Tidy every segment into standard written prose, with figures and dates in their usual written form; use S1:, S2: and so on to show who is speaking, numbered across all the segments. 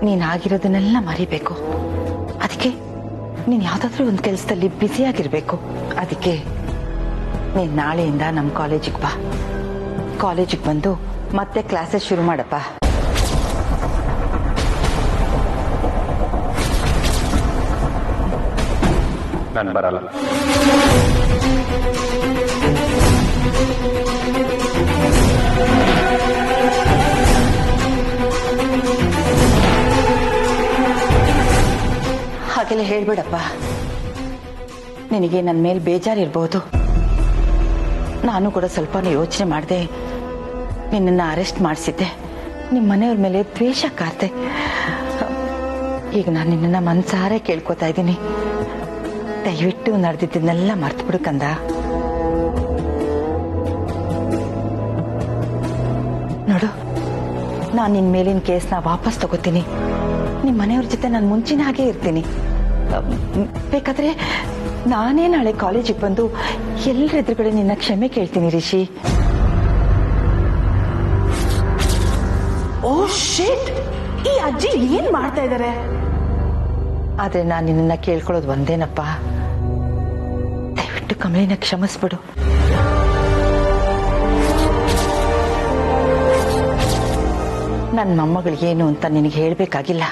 S1: ನೀನ್ ಆಗಿರೋದನ್ನೆಲ್ಲ ಮರಿಬೇಕು. ಅದಕ್ಕೆ ನೀನ್ ಯಾವ್ದಾದ್ರೂ ಒಂದು ಕೆಲಸದಲ್ಲಿ ಬ್ಯುಸಿಯಾಗಿರ್ಬೇಕು. ಅದಕ್ಕೆ ನೀನ್ ನಾಳೆಯಿಂದ ನಮ್ಮ ಕಾಲೇಜಿಗೆ ಬಾ. ಕಾಲೇಜಿಗೆ ಬಂದು ಮತ್ತೆ ಕ್ಲಾಸಸ್ ಶುರು ಮಾಡಪ್ಪ.
S2: ನಾನು ಬರಲ್ಲ.
S1: ಹಾಗೆಲ್ಲ ಹೇಳ್ಬೇಡಪ್ಪ. ನಿನಗೆ ನನ್ನ ಮೇಲೆ ಬೇಜಾರಿರ್ಬೋದು. ನಾನು ಕೂಡ ಸ್ವಲ್ಪನೂ ಯೋಚನೆ ಮಾಡಿದೆ. ನಿನ್ನನ್ನು ಅರೆಸ್ಟ್ ಮಾಡಿಸಿದ್ದೆ. ನಿಮ್ಮ ಮನೆಯವ್ರ ಮೇಲೆ ದ್ವೇಷ ಕಾರ್ತೆ. ಈಗ ನಾನು ನಿನ್ನನ್ನು ಮನಸಾರೆ ಕೇಳ್ಕೊತಾ ಇದ್ದೀನಿ, ದಯವಿಟ್ಟು ನಡೆದಿದ್ದನ್ನೆಲ್ಲ ಮರ್ತು ಬಿಡು ಕಂದ. ನೋಡು, ನಾನು ನಿನ್ನ ಮೇಲಿನ ಕೇಸ್ನ ವಾಪಸ್ ತಗೋತೀನಿ. ನಿಮ್ಮ ಮನೆಯವ್ರ ಜೊತೆ ನಾನು ಮುಂಚಿನ ಹಾಗೆ ಇರ್ತೀನಿ. ಬೇಕಾದ್ರೆ ನಾನೇ ನಾಳೆ ಕಾಲೇಜಿಗೆ ಬಂದು ಎಲ್ಲರ ಎದುರುಗಡೆ ನಿನ್ನ ಕ್ಷಮೆ ಕೇಳ್ತೀನಿ ರಿಷಿ.
S3: ಓ ಶಿಟ್, ಈ ಅಜ್ಜಿ ಏನ್ ಮಾಡ್ತಾ ಇದ್ದಾರೆ?
S1: ಆದ್ರೆ ನಾನು ನಿನ್ನ ಕೇಳ್ಕೊಳ್ಳೋದು ಒಂದೇನಪ್ಪ, ದಯವಿಟ್ಟು ಕಮಲಿನ ಕ್ಷಮಿಸ್ಬಿಡು. ನನ್ನ ಮೊಮ್ಮಗಳಿಗೇನು ಅಂತ ನಿನಗೆ ಹೇಳ್ಬೇಕಾಗಿಲ್ಲ.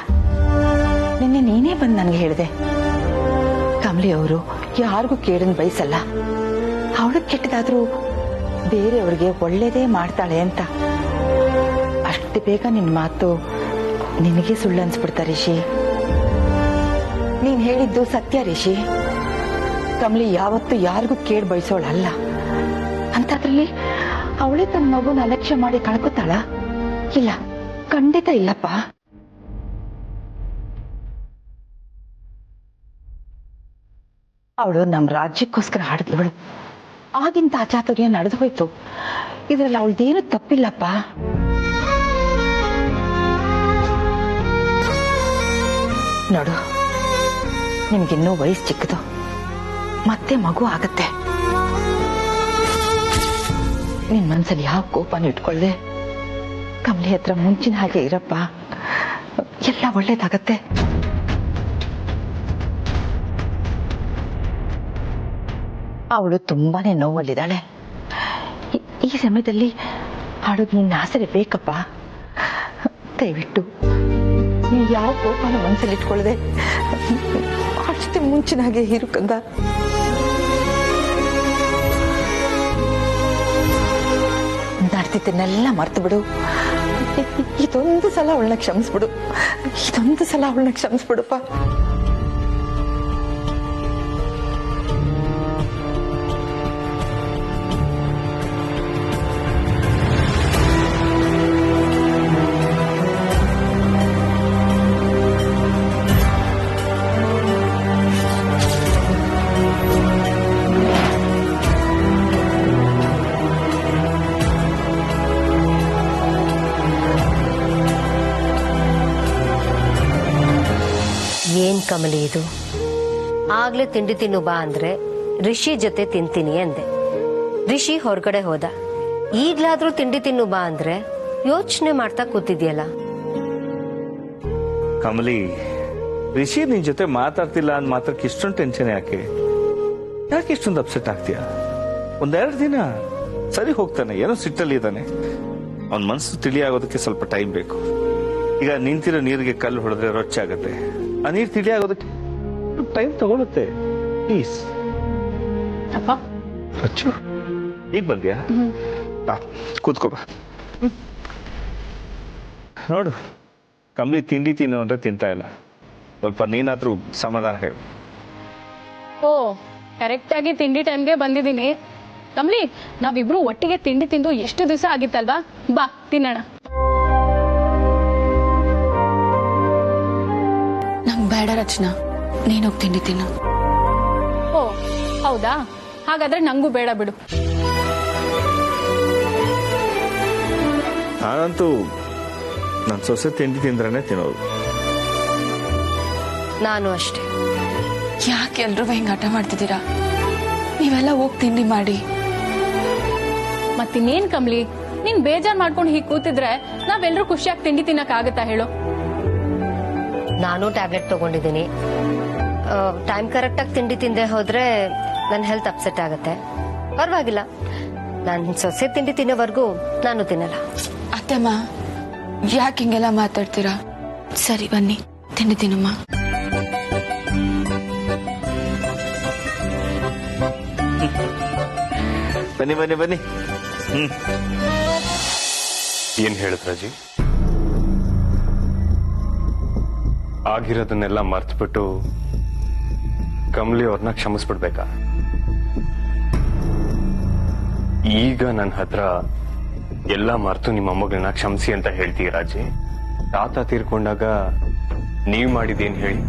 S1: ನಿನ್ನೆ ನೀನೇ ಬಂದು ನನಗೆ ಹೇಳಿದೆ, ಕಮಲಿ ಅವರು ಯಾರಿಗೂ ಕೇಳನ್ ಬಯಸಲ್ಲ, ಅವಳಿಗೆ ಕೆಟ್ಟದಾದ್ರೂ ಬೇರೆಯವ್ರಿಗೆ ಒಳ್ಳೇದೇ ಮಾಡ್ತಾಳೆ ಅಂತ. ಅಷ್ಟು ಬೇಗ ನಿನ್ನ ಮಾತು ನಿನಗೆ ಸುಳ್ಳು ಅನ್ಸ್ಬಿಡ್ತಾ ರಿಷಿ. ನೀನ್ ಹೇಳಿದ್ದು ಸತ್ಯ ರಿಷಿ. ಕಮಲಿ ಯಾವತ್ತೂ ಯಾರಿಗೂ ಕೇಳಿ ಬಯಸೋಳಲ್ಲ. ಅಂತದ್ರಲ್ಲಿ ಅವಳೇ ತನ್ನ ಮಗುನ ಅಲಕ್ಷ್ಯ ಮಾಡಿ ಕಳ್ಕೊತಾಳ? ಇಲ್ಲ, ಖಂಡಿತ ಇಲ್ಲಪ್ಪ. ಅವಳು ನಮ್ಮ ರಾಜ್ಯಕ್ಕೋಸ್ಕರ ಹಾಡಿದವಳು. ಆಗಿಂತ ಅಚಾತುರ್ಯ ನಡೆದು ಹೋಯ್ತು. ಇದ್ರಲ್ಲಿ ಅವಳದೇನು ತಪ್ಪಿಲ್ಲಪ್ಪ. ನೋಡು, ನಿಮ್ಗಿನ್ನೂ ವಯಸ್ಸು ಚಿಕ್ಕದು, ಮತ್ತೆ ಮಗು ಆಗತ್ತೆ. ನಿನ್ ಮನ್ಸಲ್ಲಿ ಯಾವ ಕೋಪನ ಇಟ್ಕೊಳ್ದೆ ಕಮಲಿ ಹತ್ರ ಮುಂಚಿನ ಹಾಗೆ ಇರಪ್ಪ. ಎಲ್ಲ ಒಳ್ಳೇದಾಗತ್ತೆ. ಅವಳು ತುಂಬಾನೇ ನೋವಲ್ಲಿದ್ದಾಳೆ. ಈ ಸಮಯದಲ್ಲಿ ಅವಳಿಗೆ ನಿನ್ನ ಆಸರೆ ಬೇಕಪ್ಪ. ದಯವಿಟ್ಟು ನೀವು ಯಾವ ಕೋಪನ ಮನಸ್ಸಲ್ಲಿ ಇಟ್ಕೊಳ್ಳದೆ ಅಷ್ಟೇ ಮುಂಚಿನ ಹಾಗೆ ಇರುಕಂದ. ನಡೆದಿದ್ದನ್ನೆಲ್ಲ ಮರ್ತು ಬಿಡು. ಇದೊಂದು ಸಲ ಅವಳನ್ನ ಕ್ಷಮಿಸ್ಬಿಡು. ಇದೊಂದು ಸಲ ಅವಳನ್ನ ಕ್ಷಮಿಸ್ಬಿಡುಪ್ಪ.
S4: ಏನ್ ಕಮಲಿ ಇದು? ಆಗ್ಲೇ ತಿಂಡಿ ತಿನ್ನು ಬಾ ಅಂದ್ರೆ ರಿಷಿ ಜೊತೆ ತಿಂತೀನಿ ಅಂದೆ. ರಿಷಿ ಹೊರಗಡೆ ಹೋದ. ಈಗ್ಲಾದ್ರೂ ತಿಂಡಿ ತಿನ್ನು ಬಾ ಅಂದ್ರೆ ಯೋಚನೆ ಮಾಡ್ತಾ ಕೂತಿದ್ಯಲ್ಲ.
S2: ಕಮಲಿ, ರಿಷಿ ನಿನ್ ಜೊತೆ ಮಾತಾಡ್ತಿಲ್ಲ ಅಂದ್ ಮಾತ್ರಕ್ಕೆ ಇಷ್ಟೊಂದು ಟೆನ್ಷನ್ ಯಾಕೆ ಇಷ್ಟೊಂದು ಅಪ್ಸೆಟ್ ಆಗ್ತೀಯ? ಒಂದೆರಡು ದಿನ ಸರಿ ಹೋಗ್ತಾನೆ. ಏನೋ ಸಿಟ್ಟಲ್ಲಿ ಇದ್ದಾನೆ. ಅವನ್ ಮನ್ಸು ತಿಳಿಯಾಗೋದಕ್ಕೆ ಸ್ವಲ್ಪ ಟೈಮ್ ಬೇಕು. ಈಗ ನಿಂತಿರೋ ನೀರಿಗೆ ಕಲ್ಲು ಹೊಡೆದ್ರೆ ರೊಚ್ಚಾಗತ್ತೆ. ಆ ನೀರು ತಿಳಿಯಾಗೋದಕ್ಕೆ ಟೈಮ್ ತಗೊಳುತ್ತೆ. ಪ್ಲೀಸ್
S3: ಅಪ್ಪ.
S2: ರಚ್ಚು, ಈಗ ಬಂದ್ಯಾ? ಕೂತ್ಕೋ ಬಾ. ನೋಡು, ಕಮ್ಮಿ ತಿಂಡಿ ತಿನ್ನು ಅಂದ್ರೆ ತಿಂತಾ ಇಲ್ಲ. ಸ್ವಲ್ಪ ನೀನಾದ್ರೂ ಸಮಾಧಾನ ಹೇಳು.
S5: ಓ, ಕರೆಕ್ಟ್ ಆಗಿ ತಿಂಡಿ ಟೈಮ್ಗೆ ಬಂದಿದ್ದೀನಿ. ಕಮಲಿ, ನಾವಿಬ್ರು ಒಟ್ಟಿಗೆ ತಿಂಡಿ ತಿಂದು ಎಷ್ಟು ದಿವಸ ಆಗಿತ್ತಲ್ವಾ? ಬಾ ತಿನ್ನೋಣ.
S3: ನಂಗೆ ಬೇಡ ರಚನಾ, ನೀನೋಗಿ ತಿಂಡಿ ತಿನ್ನು.
S5: ಓ ಹೌದಾ? ಹಾಗಾದ್ರೆ ನಂಗೂ ಬೇಡ ಬಿಡು.
S2: ನಾನಂತೂ ನನ್ನ ಸೊಸೆ ತಿಂಡಿ ತಿಂದ್ರೇ ತಿನ್ನೋದು.
S4: ನಾನು ಅಷ್ಟೇ.
S3: ಯಾಕೆ ಎಲ್ರೂ ಹಿಂಗ ಹಠ ಮಾಡ್ತಿದ್ದೀರಾ? ನೀವೆಲ್ಲ ಹೋಗಿ ತಿಂಡಿ ಮಾಡಿ.
S5: ಮತ್ತಿನ್ನೇನ್ ಕಮಲಿ, ನೀನ್ ಬೇಜಾರ್ ಮಾಡ್ಕೊಂಡು ಹೀಗೆ ಕೂತಿದ್ರೆ ನಾವೆಲ್ಲರೂ ಖುಷಿಯಾಗಿ ತಿಂಡಿ ತಿನ್ನಕ್ ಆಗತ್ತಾ ಹೇಳು?
S4: ನಾನು ಟ್ಯಾಬ್ಲೆಟ್ ತಗೊಂಡಿದ್ದೀನಿ. ಟೈಮ್ ಕರೆಕ್ಟಾಗಿ ತಿಂಡಿ ತಿಂದೆ ಹೋದ್ರೆ ನನ್ನ ಹೆಲ್ತ್ ಅಪ್ಸೆಟ್ ಆಗುತ್ತೆ. ಪರವಾಗಿಲ್ಲ, ನಾನು ಸೊಸೆ ತಿಂಡಿ ತಿನ್ನೋವರೆಗೂ ನಾನು ತಿನ್ನಲ್ಲ.
S3: ಅತ್ತೆಮ್ಮ ಯಾಕೆ ಹಿಂಗೆಲ್ಲ ಮಾತಾಡ್ತೀರಾ? ಸರಿ ಬನ್ನಿ ತಿಂಡಿ ತಿನ್ನಮ್ಮ.
S2: ಬನ್ನಿ ಬನ್ನಿ ಬನ್ನಿ.
S6: ಏನ್ ಹೇಳಿದ್ರಜಿ? ಆಗಿರೋದನ್ನೆಲ್ಲ ಮರ್ತ್ಬಿಟ್ಟು ಕಮಲಿ ಅವ್ರನ್ನ ಕ್ಷಮಿಸ್ಬಿಡ್ಬೇಕಾ? ಈಗ ನನ್ನ ಹತ್ರ ಎಲ್ಲ ಮರ್ತು ನಿಮ್ಮ ಮೊಮ್ಮಗಳನ್ನ ಕ್ಷಮಿಸಿ ಅಂತ ಹೇಳ್ತೀರಾಜಿ? ತಾತ ತೀರ್ಕೊಂಡಾಗ ನೀವ್ ಮಾಡಿದೇನ್ ಹೇಳಿ?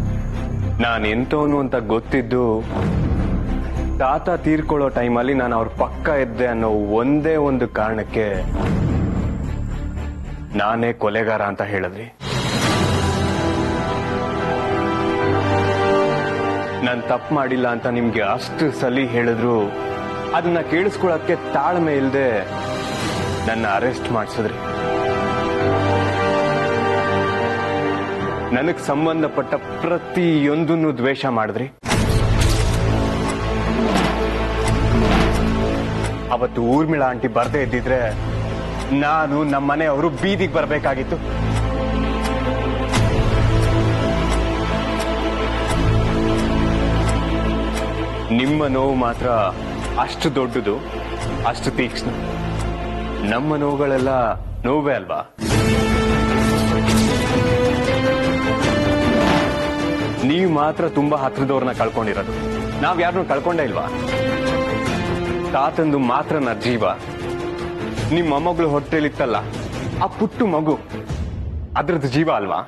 S6: ನಾನೆಂತವನು ಅಂತ ಗೊತ್ತಿದ್ದು ತಾತ ತೀರ್ಕೊಳ್ಳೋ ಟೈಮಲ್ಲಿ ನಾನು ಅವ್ರ ಪಕ್ಕ ಇದ್ದೆ ಅನ್ನೋ ಒಂದೇ ಒಂದು ಕಾರಣಕ್ಕೆ ನಾನೇ ಕೊಲೆಗಾರ ಅಂತ ಹೇಳಿದ್ರಿ. ನಾನು ತಪ್ಪು ಮಾಡಿಲ್ಲ ಅಂತ ನಿಮ್ಗೆ ಅಷ್ಟು ಸಲಿ ಹೇಳಿದ್ರು ಅದನ್ನ ಕೇಳಿಸ್ಕೊಳಕ್ಕೆ ತಾಳ್ಮೆ ಇಲ್ಲದೆ ನನ್ನ ಅರೆಸ್ಟ್ ಮಾಡಿಸಿದ್ರಿ. ನನಗ್ ಸಂಬಂಧಪಟ್ಟ ಪ್ರತಿಯೊಂದನ್ನು ದ್ವೇಷ ಮಾಡಿದ್ರಿ. ಅವತ್ತು ಊರ್ಮಿಳ ಆಂಟಿ ಬರ್ದೇ ಇದ್ದಿದ್ರೆ ನಾನು ನಮ್ಮ ಮನೆಯವರು ಬೀದಿಗೆ ಬರ್ಬೇಕಾಗಿತ್ತು. ನಿಮ್ಮ ನೋವು ಮಾತ್ರ ಅಷ್ಟು ದೊಡ್ಡದು, ಅಷ್ಟು ತೀಕ್ಷ್ಣ. ನಮ್ಮ ನೋವುಗಳೆಲ್ಲ ನೋವೇ ಅಲ್ವಾ? ನೀವು ಮಾತ್ರ ತುಂಬಾ ಹತ್ರದವ್ರನ್ನ ಕಳ್ಕೊಂಡಿರೋದು. ನಾವ್ ಯಾರನ್ನೂ ಕಳ್ಕೊಂಡೇ ಇಲ್ವಾ? ತಾತಂದು ಮಾತ್ರ ನ ಜೀವ. ನಿಮ್ಮ ಮೊಮ್ಮಗಳು ಹೊಟ್ಟೆಲಿತ್ತಲ್ಲ ಆ ಪುಟ್ಟು ಮಗು, ಅದ್ರದ್ದು ಜೀವ ಅಲ್ವಾ?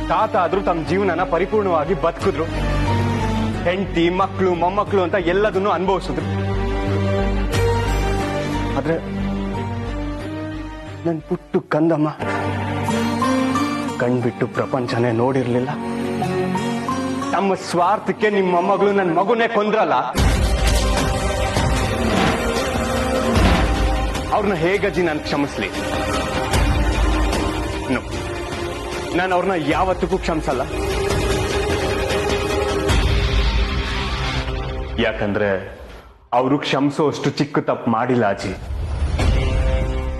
S6: ತಾತ ಆದ್ರೂ ತಮ್ಮ ಜೀವನನ ಪರಿಪೂರ್ಣವಾಗಿ ಬದುಕಿದ್ರು. ಹೆಂಡತಿ, ಮಕ್ಕಳು, ಮೊಮ್ಮಕ್ಕಳು ಅಂತ ಎಲ್ಲದನ್ನು ಅನುಭವಿಸಿದ್ರು. ಆದ್ರೆ ನನ್ ಪುಟ್ಟು ಕಂದಮ್ಮ ಕಣ್ಬಿಟ್ಟು ಪ್ರಪಂಚನೇ ನೋಡಿರ್ಲಿಲ್ಲ. ತಮ್ಮ ಸ್ವಾರ್ಥಕ್ಕೆ ನಿಮ್ಮ ಮೊಮ್ಮಗಳು ನನ್ನ ಮಗುನೇ ಕೊಂದ್ರಲ್ಲ. ಅವ್ರನ್ನ ಹೇಗಜ್ಜಿ ನಾನು ಕ್ಷಮಿಸ್ಲಿ? ನಾನು ಅವ್ರನ್ನ ಯಾವತ್ತಿಗೂ ಕ್ಷಮಿಸಲ್ಲ. ಯಾಕಂದ್ರೆ ಅವರು ಕ್ಷಮಿಸೋ ಅಷ್ಟು ಚಿಕ್ಕ ತಪ್ಪು ಮಾಡಿಲ್ಲ ಅಜ್ಜಿ.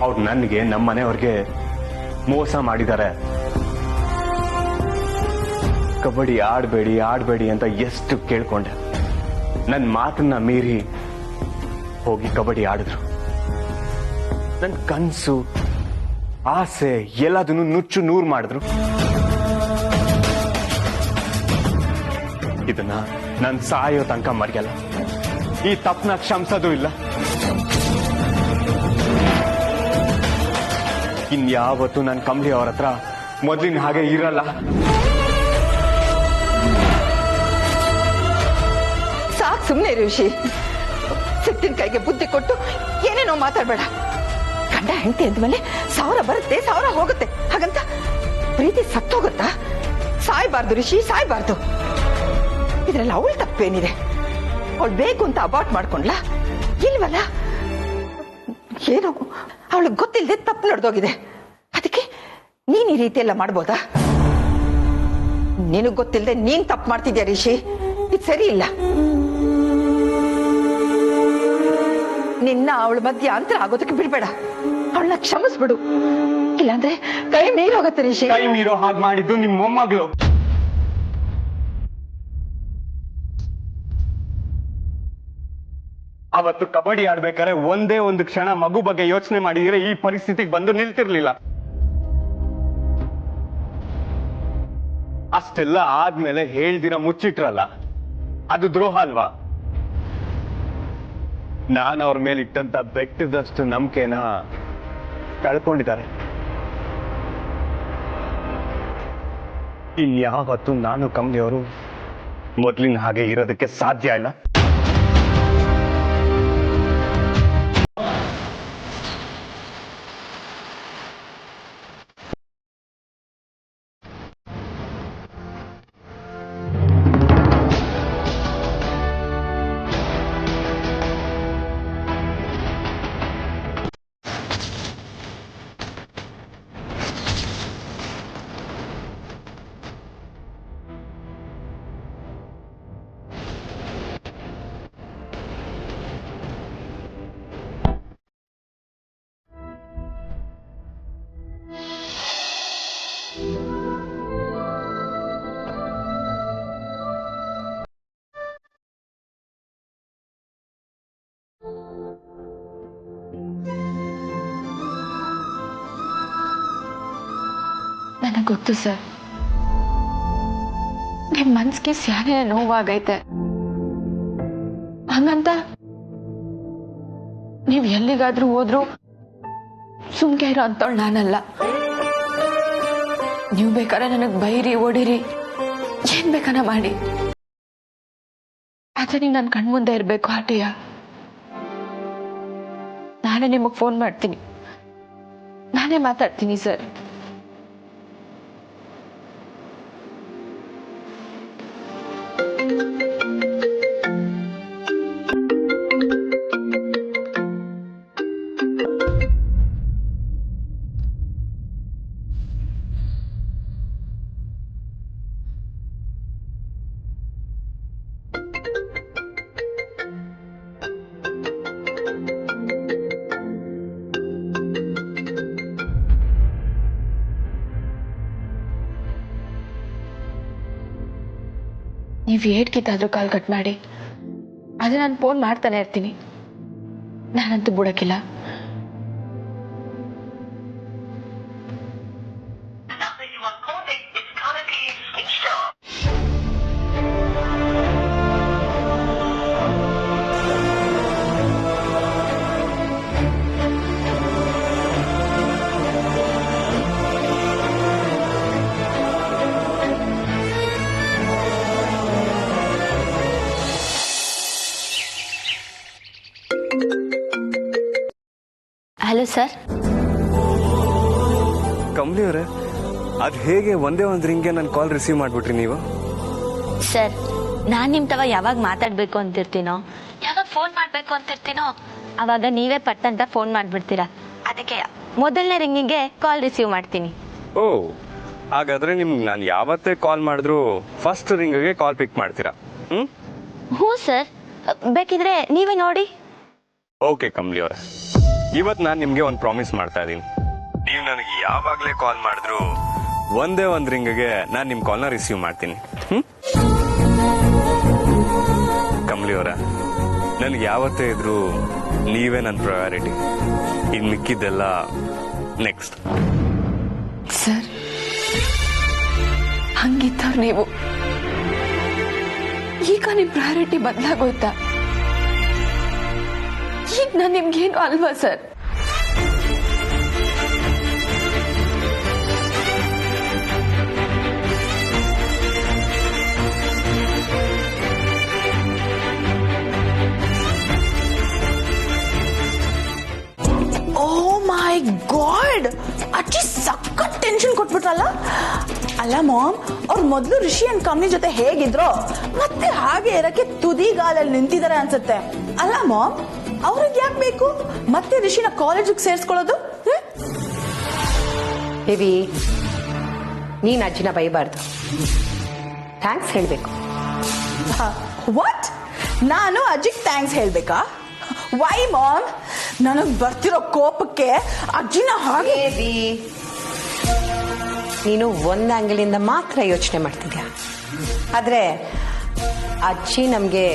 S6: ಅವ್ರು ನನಗೆ ನಮ್ಮ ಮನೆಯವ್ರಿಗೆ ಮೋಸ ಮಾಡಿದ್ದಾರೆ. ಕಬಡ್ಡಿ ಆಡ್ಬೇಡಿ ಆಡ್ಬೇಡಿ ಅಂತ ಎಷ್ಟು ಕೇಳ್ಕೊಂಡೆ. ನನ್ನ ಮಾತನ್ನ ಮೀರಿ ಹೋಗಿ ಕಬಡ್ಡಿ ಆಡಿದ್ರು. ನನ್ನ ಕನ್ಸು, ಆಸೆ ಎಲ್ಲದನ್ನು ನುಚ್ಚು ನೂರು ಮಾಡಿದ್ರು. ಇದನ್ನ ನಾನು ಸಾಯೋ ತನಕ ಮರೆಯಲ್ಲ. ಈ ತಪ್ಪನ ಕ್ಷಮಿಸೋದು ಇಲ್ಲ. ಇನ್ಯಾವತ್ತು ನಾನು ಕಮಲಿ ಅವ್ರ ಹತ್ರ ಮೊದಲಿನ ಹಾಗೆ ಇರಲ್ಲ.
S1: ಸಾಕು, ಸುಮ್ಮನೆ ಋಷಿ. ಸಿಟ್ಟಿನ ಕೈಗೆ ಬುದ್ಧಿ ಕೊಟ್ಟು ಏನೇನೋ ಮಾತಾಡ್ಬೇಡ. ಗಂಡ ಹೆಂಡತಿ ಅಂದ್ಮೇಲೆ 1000 ಬರುತ್ತೆ, 1000 ಹೋಗುತ್ತೆ. ಹಾಗಂತ ಪ್ರೀತಿ ಸತ್ತೋಗುತ್ತಾ? ಸಾಯ್ಬಾರ್ದು ಋಷಿ, ಸಾಯ್ಬಾರ್ದು. ಇದ್ರಲ್ಲಿ ಅವಳು ತಪ್ಪೇನಿದೆ? ಅವಳು ಬೇಕು ಅಂತ ಅಬಾರ್ಟ್ ಮಾಡ್ಕೊಂಡ್ಲಾ? ಇಲ್ವಲ್ಲ. ಏನೋ ಅವಳಿಗೆ ಗೊತ್ತಿಲ್ಲದೆ ತಪ್ಪು ನಡೆದೋಗಿದೆ. ಅದಕ್ಕೆ ನೀನ್ ಈ ರೀತಿ ಎಲ್ಲ ಮಾಡ್ಬೋದಾ? ನಿನಗ್ ಗೊತ್ತಿಲ್ಲದೆ ನೀನ್ ತಪ್ಪು ಮಾಡ್ತಿದ್ಯಾ ರಿಷಿ. ಇದು ಸರಿ ಇಲ್ಲ. ನಿನ್ನ ಅವಳ ಮಧ್ಯೆ ಅಂತರ ಆಗೋದಕ್ಕೆ ಬಿಡ್ಬೇಡ. ಅವಳನ್ನ ಕ್ಷಮಿಸ್ಬಿಡು. ಇಲ್ಲಾಂದ್ರೆ ಕೈ ಮೀರೋಗತ್ತೆ ರಿಷಿ.
S6: ಕೈ ಮೀರೋ ಹಾಗೆ ಮಾಡಿದ್ದು ನಿಮ್ಮ ಮೊಮ್ಮಗಳು. ಅವತ್ತು ಕಬಡ್ಡಿ ಆಡ್ಬೇಕಾದ್ರೆ ಒಂದೇ ಒಂದು ಕ್ಷಣ ಮಗು ಬಗ್ಗೆ ಯೋಚನೆ ಮಾಡಿದ್ರೆ ಈ ಪರಿಸ್ಥಿತಿಗೆ ಬಂದು ನಿಲ್ತಿರ್ಲಿಲ್ಲ. ಅಷ್ಟೆಲ್ಲ ಆದ್ಮೇಲೆ ಹೇಳ್ದಿರ ಮುಚ್ಚಿಟ್ರಲ್ಲ, ಅದು ದ್ರೋಹ ಅಲ್ವಾ? ನಾನು ಅವ್ರ ಮೇಲೆ ಇಟ್ಟಂತ ಬೆಟ್ಟದಷ್ಟು ನಂಬಿಕೆನ ಕಳ್ಕೊಂಡಿದ್ದಾರೆ. ಇನ್ಯಾವತ್ತು ನಾನು ಕಮಲಿಯವರು ಮೊದಲಿನ ಹಾಗೆ ಇರೋದಕ್ಕೆ ಸಾಧ್ಯ ಇಲ್ಲ.
S3: ನನಗೆ ಗೊತ್ತು ಸರ್, ನಿಮ್ ಮನ್ಸಿಗೆ ಸ್ಯಾನೆ ನೋವಾಗೈತೆ. ಹಂಗಂತ ನೀವ್ ಎಲ್ಲಿಗಾದ್ರೂ ಹೋದ್ರು ಸುಮ್ಕೆ ಇರೋ ಅಂತವಳು ನಾನಲ್ಲ. ನೀವು ಬೇಕಾದ್ರೆ ನನಗ್ ಬೈರಿ ಓಡಿರಿ, ಏನ್ ಬೇಕಾನ ಮಾಡಿ, ಆದ್ರೆ ನೀವು ನನ್ನ ಕಣ್ಮುಂದೆ ಇರ್ಬೇಕು ಆಟಿಯ. ನಾನೇ ನಿಮಗ್ ಫೋನ್ ಮಾಡ್ತೀನಿ, ನಾನೇ ಮಾತಾಡ್ತೀನಿ ಸರ್. ನೀವು ಏಟ್ಕಿತ್ತಾದ್ರೂ ಕಾಲ್ ಕಟ್ ಮಾಡಿ, ಆದರೆ ನಾನು ಫೋನ್ ಮಾಡ್ತಾನೆ ಇರ್ತೀನಿ. ನಾನಂತೂ ಬಿಡಕ್ಕಿಲ್ಲ. Hello sir.
S6: ಕಮಲಿ ಅವರೇ, ಅದು ಹೇಗೆ ಒಂದೇ ಒಂದು ರಿಂಗ್ಗೆ ನನ್ನ ಕಾಲ್ ರಿಸೀವ್ ಮಾಡ್ಬಿಟ್ರಿ ನೀವು?
S7: ಸರ್, ನಾನ್ ನಿಮ್ ತವ ಯಾವಾಗ ಮಾತಾಡ್ಬೇಕು ಅಂತಿರ್ತೀನೋ, ಯಾವಾಗ ಫೋನ್ ಮಾಡ್ಬೇಕು ಅಂತಿರ್ತೀನೋ, ಅವಾಗ ನೀವೇ ಪಟ್ಟಂತ ಫೋನ್ ಮಾಡ್ಬಿಡ್ತೀರಾ. ಅದಕ್ಕೆ ಮೊದಲನೇ ರಿಂಗಿಗೆ ಕಾಲ್ ರಿಸೀವ್ ಮಾಡ್ತೀನಿ.
S6: ಓ, ಹಾಗಾದ್ರೆ ನಿಮ್ಗೆ ನಾನು ಯಾವತ್ತೇ ಕಾಲ್ ಮಾಡಿದ್ರು ಫಸ್ಟ್ ರಿಂಗ್ಗೆ ಕಾಲ್ ಪಿಕ್ ಮಾಡ್ತೀರಾ?
S7: ಹ್ಞೂ ಸರ್, ಬೇಕಿದ್ರೆ ನೀವೇ ನೋಡಿ.
S6: ಓಕೆ ಕಮಲಿ ಅವರೇ, ಇವತ್ತು ನಾನು ನಿಮಗೆ ಒಂದು ಪ್ರಾಮಿಸ್ ಮಾಡ್ತಾ ಇದ್ದೀನಿ. ನೀವು ನನಗೆ ಯಾವಾಗಲೇ ಕಾಲ್ ಮಾಡಿದ್ರು ಒಂದೇ ಒಂದು ರಿಂಗ್ಗೆ ನಾನು ನಿಮ್ಮ ಕಾಲ್ನ ರಿಸೀವ್ ಮಾಡ್ತೀನಿ. ಕಮಲಿ ಅವರ, ನನಗೆ ಯಾವತ್ತೇ ಇದ್ರು ನೀವೇ ನನ್ನ ಪ್ರಯಾರಿಟಿ. ಇನ್ನು ಮಿಕ್ಕಿದ್ದೆಲ್ಲ ನೆಕ್ಸ್ಟ್.
S3: ಸರ್, ಹಂಗಿದ್ದವ್ರು ನೀವು, ಈಗ ನಿಮ್ ಪ್ರಯಾರಿಟಿ ಬದಲಾಗೋಯ್ತಾ? ಈಗ ನಾನು ನಿಮ್ಗೇನು ಅಲ್ವಾ ಸರ್?
S1: ಓ ಮೈ ಗಾಡ್, ಅಜ್ಜಿ ಸಖತ್ ಟೆನ್ಷನ್ ಕೊಟ್ಬಿಟ್ರಲ್ಲ. ಅಲ್ಲ ಮಾಮ್, ಅವ್ರು ಮೊದಲು ರಿಷಿ ಅಂಡ್ ಕಮ್ಮಿ ಜೊತೆ ಹೇಗಿದ್ರು ಮತ್ತೆ ಹಾಗೆ ಇರಕ್ಕೆ ತುದಿಗಾಲಲ್ಲಿ ನಿಂತಿದ್ದಾರೆ ಅನ್ಸುತ್ತೆ. ಅಲ್ಲ ಮಾಮ್, ಅವ್ರಿಗೆ ಯಾಕೆ ಬೇಕು ಮತ್ತೆ ರಿಷಿನ ಕಾಲೇಜಿಗೆ ಸೇರಿಸ್ಕೊಳ್ಳೋದು?
S4: ದೇವಿ, ನೀನ್ ಅಜ್ಜಿನ ಬೈಬಾರ್ದು, ಥ್ಯಾಂಕ್ಸ್ ಹೇಳ್ಬೇಕು.
S1: ವಾಟ್? ನಾನು ಅಜ್ಜಿಗೆ ಥ್ಯಾಂಕ್ಸ್ ಹೇಳ್ಬೇಕಾ? Why mom? ನನಗ್ ಬರ್ತಿರೋ ಕೋಪಕ್ಕೆ ಅಜ್ಜಿನ ಹಾಗೆ.
S4: ದೇವಿ, ನೀನು ಒಂದ್ ಆಂಗಲಿಂದ ಮಾತ್ರ ಯೋಚನೆ ಮಾಡ್ತಿದ್ಯಾ, ಆದ್ರೆ ಅಜ್ಜಿ ನಮ್ಗೆ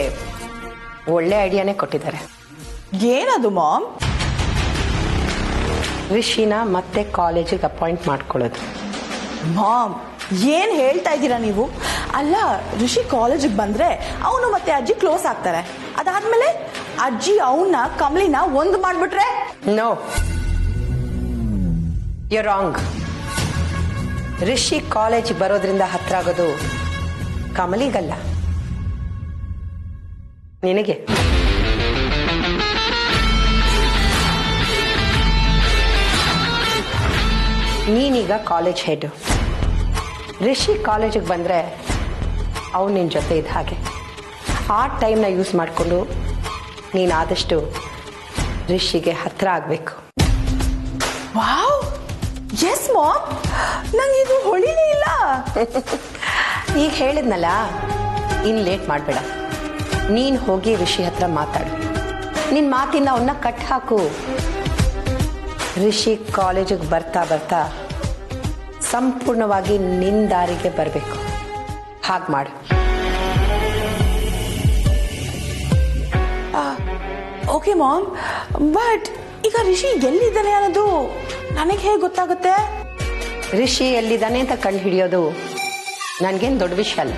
S4: ಒಳ್ಳೆ ಐಡಿಯಾನೇ ಕೊಟ್ಟಿದ್ದಾರೆ.
S1: ಏನದು ಮಾಮ್?
S4: ರಿಷಿನ ಮತ್ತೆ ಕಾಲೇಜಿಗೆ ಅಪಾಯಿಂಟ್ ಮಾಡ್ಕೊಳ್ಳೋದು.
S1: ಮಾಮ್, ಏನ್ ಹೇಳ್ತಾ ಇದ್ದೀರಾ ನೀವು? ಅಲ್ಲ, ರಿಷಿ ಕಾಲೇಜಿಗೆ ಬಂದ್ರೆ ಅವನು ಮತ್ತೆ ಅಜ್ಜಿ ಕ್ಲೋಸ್ ಆಗ್ತಾರೆ. ಅದಾದ್ಮೇಲೆ ಅಜ್ಜಿ ಅವನ್ನ ಕಮಲಿನ ಒಂದು ಮಾಡ್ಬಿಟ್ರೆ?
S4: No, you wrong. Rishi college ಬರೋದ್ರಿಂದ ಹತ್ರ ಆಗೋದು ಕಮಲಿಗಲ್ಲ, ನಿನಗೆ. ನೀನೀಗ ಕಾಲೇಜ್ ಹೆಡ್. ರಿಷಿ ಕಾಲೇಜಿಗೆ ಬಂದ್ರೆ ಅವನು ನಿನ್ನ ಜೊತೆ ಇದ್ದ ಹಾಗೆ. ಆ ಟೈಮ್ನ ಯೂಸ್ ಮಾಡಿಕೊಂಡು ನೀನಾದಷ್ಟು ರಿಷಿಗೆ ಹತ್ರ ಆಗಬೇಕು.
S1: ವಾವ್, ಎಸ್ ಮಾಮ್, ನಂಗಿದು ಹೊಳಿಲೇ ಇಲ್ಲ.
S4: ಈಗ ಹೇಳಿದ್ನಲ್ಲ, ಇನ್ ಲೇಟ್ ಮಾಡಬೇಡ. ನೀನ್ ಹೋಗಿ ರಿಷಿ ಹತ್ರ ಮಾತಾಡು. ನಿನ್ ಮಾತಿನ ಅವನ್ನ ಕಟ್ ಹಾಕು. ರಿಷಿ ಕಾಲೇಜಿಗೆ ಬರ್ತಾ ಬರ್ತಾ ಸಂಪೂರ್ಣವಾಗಿ ನಿನ್ ದಾರಿಗೆ ಬರಬೇಕು. ಹಾಗೆ ಮಾಡು.
S1: ಓಕೆ ಮಾಮ್, ಬಟ್ ಈಗ ರಿಷಿ ಎಲ್ಲಿದ್ದಾನೆ ಅನ್ನೋದು ನನಗೆ ಹೇಗೆ ಗೊತ್ತಾಗುತ್ತೆ?
S8: ರಿಷಿ ಎಲ್ಲಿದ್ದಾನೆ ಅಂತ ಕಂಡು ಹಿಡಿಯೋದು ನನಗೇನು ದೊಡ್ಡ ವಿಷಯ ಅಲ್ಲ.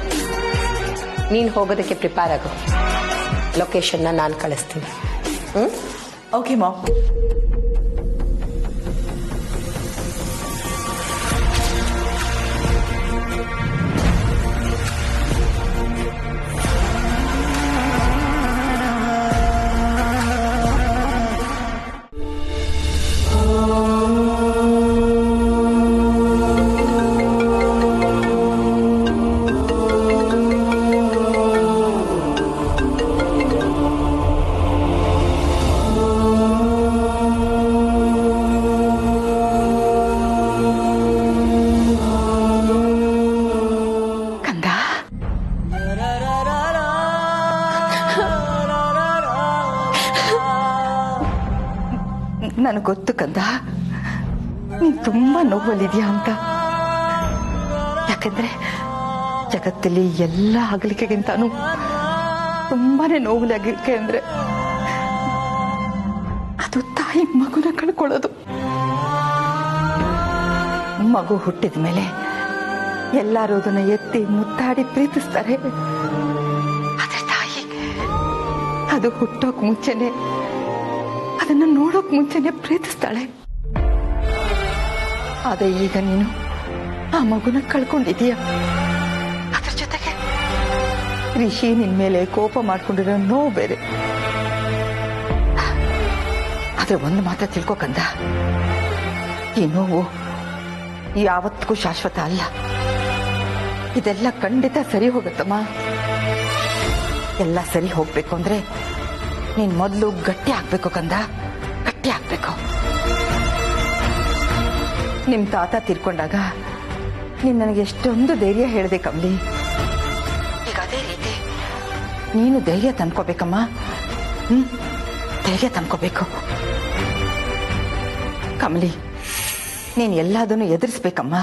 S8: ನೀನು ಹೋಗೋದಕ್ಕೆ ಪ್ರಿಪೇರ್ ಆಗು. ಲೊಕೇಶನ್ನ ನಾನು ಕಳಿಸ್ತೀನಿ.
S1: Okay ma'am. ನನಗೆ ಗೊತ್ತು ಕಂದ, ನೀನ್ ತುಂಬಾ ನೋವಲ್ಲಿದ್ಯಾ ಅಂತ. ಯಾಕಂದ್ರೆ ಜಗತ್ತಲ್ಲಿ ಎಲ್ಲ ಅಗಲಿಕೆಗಿಂತಾನು ತುಂಬಾನೇ ನೋವುಲಾಗಿಕೆ ಅಂದ್ರೆ ಅದು ತಾಯಿ ಮಗುನ ಕಳ್ಕೊಳ್ಳೋದು. ಮಗು ಹುಟ್ಟಿದ ಮೇಲೆ ಎಲ್ಲರೂ ಅದನ್ನ ಎತ್ತಿ ಮುತ್ತಾಡಿ ಪ್ರೀತಿಸ್ತಾರೆ. ಆದ್ರೆ ತಾಯಿ ಅದು ಹುಟ್ಟೋಕ್ ಮುಂಚೆನೆ, ಅದನ್ನ ನೋಡೋಕ್ ಮುಂಚೆನೆ ಪ್ರೀತಿಸ್ತಾಳೆ. ಆದ್ರೆ ಈಗ ನೀನು ಆ ಮಗುನ ಕಳ್ಕೊಂಡಿದೀಯ. ಅದ್ರ ಜೊತೆಗೆ ರಿಷಿ ನಿನ್ ಮೇಲೆ ಕೋಪ ಮಾಡ್ಕೊಂಡಿರೋ ನೋವು ಬೇರೆ. ಆದ್ರೆ ಒಂದು ಮಾತ್ರ ತಿಳ್ಕೊಕಂದ, ಈ ನೋವು ಯಾವತ್ತಿಗೂ ಶಾಶ್ವತ ಅಲ್ಲ. ಇದೆಲ್ಲ ಖಂಡಿತ ಸರಿ ಹೋಗುತ್ತಮ್ಮ. ಎಲ್ಲ ಸರಿ ಹೋಗ್ಬೇಕು ಅಂದ್ರೆ ನೀನ್ ಮೊದಲು ಗಟ್ಟಿ ಆಗ್ಬೇಕು ಕಂದ, ಗಟ್ಟಿ ಆಗ್ಬೇಕು. ನಿಮ್ ತಾತ ತೀರ್ಕೊಂಡಾಗ ನೀನ್ ನನಗೆ ಎಷ್ಟೊಂದು ಧೈರ್ಯ ಹೇಳಿದೆ ಕಮಲಿ. ಈಗ ಅದೇ ರೀತಿ ನೀನು ಧೈರ್ಯ ತಂದ್ಕೋಬೇಕಮ್ಮ. ಧೈರ್ಯ ತಂದ್ಕೋಬೇಕು ಕಮಲಿ. ನೀನ್ ಎಲ್ಲದನ್ನು ಎದುರಿಸ್ಬೇಕಮ್ಮ.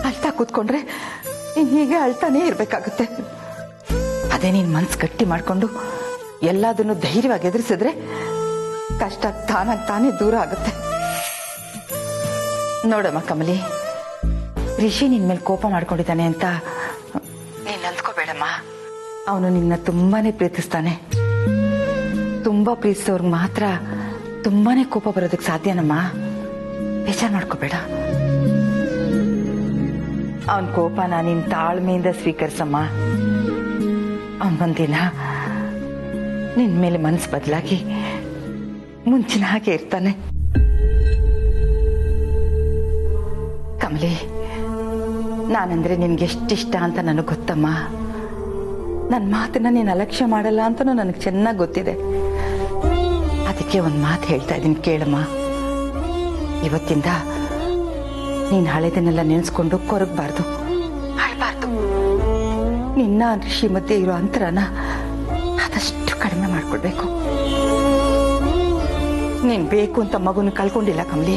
S1: ಅಳ್ತಾ ಕೂತ್ಕೊಂಡ್ರೆ ನೀನ್ ಹೀಗೆ ಅಳ್ತಾನೇ ಇರ್ಬೇಕಾಗುತ್ತೆ. ಅದೇ ನೀನ್ ಮನ್ಸು ಗಟ್ಟಿ ಮಾಡ್ಕೊಂಡು ಎಲ್ಲದನ್ನು ಧೈರ್ಯವಾಗಿ ಎದುರಿಸಿದ್ರೆ ಕಷ್ಟ ತಾನಾಗಿ ತಾನೇ ದೂರ ಆಗುತ್ತೆ. ನೋಡಮ್ಮ ಕಮಲಿ, ರಿಷಿ ನಿನ್ ಮೇಲೆ ಕೋಪ ಮಾಡ್ಕೊಂಡಿದ್ದಾನೆ ಅಂತ ನೀನ್ ಅಂದ್ಕೋಬೇಡಮ್ಮ. ಅವನು ನಿನ್ನ ತುಂಬಾನೇ ಪ್ರೀತಿಸ್ತಾನೆ. ತುಂಬಾ ಪ್ರೀತಿಸೋರ್ಗ್ ಮಾತ್ರ ತುಂಬಾನೇ ಕೋಪ ಬರೋದಕ್ಕೆ ಸಾಧ್ಯನಮ್ಮ. ಬೇಜಾರ್ ಮಾಡ್ಕೋಬೇಡ. ಅವನ್ ಕೋಪನ ನೀನ್ ತಾಳ್ಮೆಯಿಂದ ಸ್ವೀಕರಿಸಮ್ಮ. ಅವನ್ ಒಂದಿನ ನಿನ್ ಮೇಲೆ ಮನಸ್ಸು ಬದಲಾಗಿ ಮುಂಚಿನ ಹಾಗೆ ಇರ್ತಾನೆ. ಕಮಲಿ, ನಾನಂದ್ರೆ ನಿನ್ಗೆ ಎಷ್ಟಿಷ್ಟ ಅಂತ ನನಗೆ ಗೊತ್ತಮ್ಮ. ನನ್ನ ಮಾತನ್ನ ನೀನು ಅಲಕ್ಷ್ಯ ಮಾಡಲ್ಲ ಅಂತನೂ ನನಗೆ ಚೆನ್ನಾಗಿ ಗೊತ್ತಿದೆ. ಅದಕ್ಕೆ ಒಂದು ಮಾತು ಹೇಳ್ತಾ ಇದ್ದೀನಿ, ಕೇಳಮ್ಮ. ಇವತ್ತಿಂದ ನೀನ್ ಹಳೆದನ್ನೆಲ್ಲ ನೆನೆಸ್ಕೊಂಡು ಕೊರಗಬಾರ್ದು, ಅಳ್ಬಾರ್ದು. ನಿನ್ನ ಋಷಿ ಮಧ್ಯೆ ಇರೋ ಅಂತರನ ಆದಷ್ಟು ಕಡಿಮೆ ಮಾಡ್ಕೊಡ್ಬೇಕು. ನೀನ್ ಬೇಕು ಅಂತ ಮಗುನ ಕಳ್ಕೊಂಡಿಲ್ಲ ಕಮಲಿ.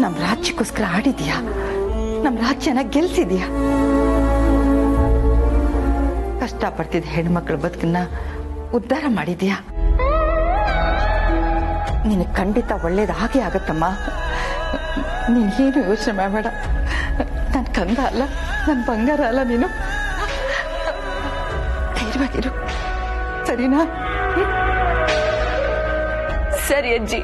S1: ನಮ್ ರಾಜ್ಯಕ್ಕೋಸ್ಕರ ಆಡಿದ್ಯಾ, ನಮ್ ರಾಜ್ಯನ ಗೆಲ್ಸಿದ್ಯಾ. ಕಷ್ಟಪಡ್ತಿದ್ದ ಹೆಣ್ಮಕ್ಳ ಬದುಕನ್ನ ಉದ್ಧಾರ ಮಾಡಿದ್ಯಾ. ನಿನಗೆ ಖಂಡಿತ ಒಳ್ಳೇದು ಹಾಗೆ ಆಗತ್ತಮ್ಮ. ನೀನ್ ಏನು ಯೋಚನೆ ಮಾಡಬೇಡ. ನನ್ ಕಂದ ಅಲ್ಲ, ನನ್ ಬಂಗಾರ ಅಲ್ಲ ನೀನು. ಧೈರ್ಯವಾಗಿರು, ಸರಿನಾ?
S3: ಸರಿ ಅಜ್ಜಿ.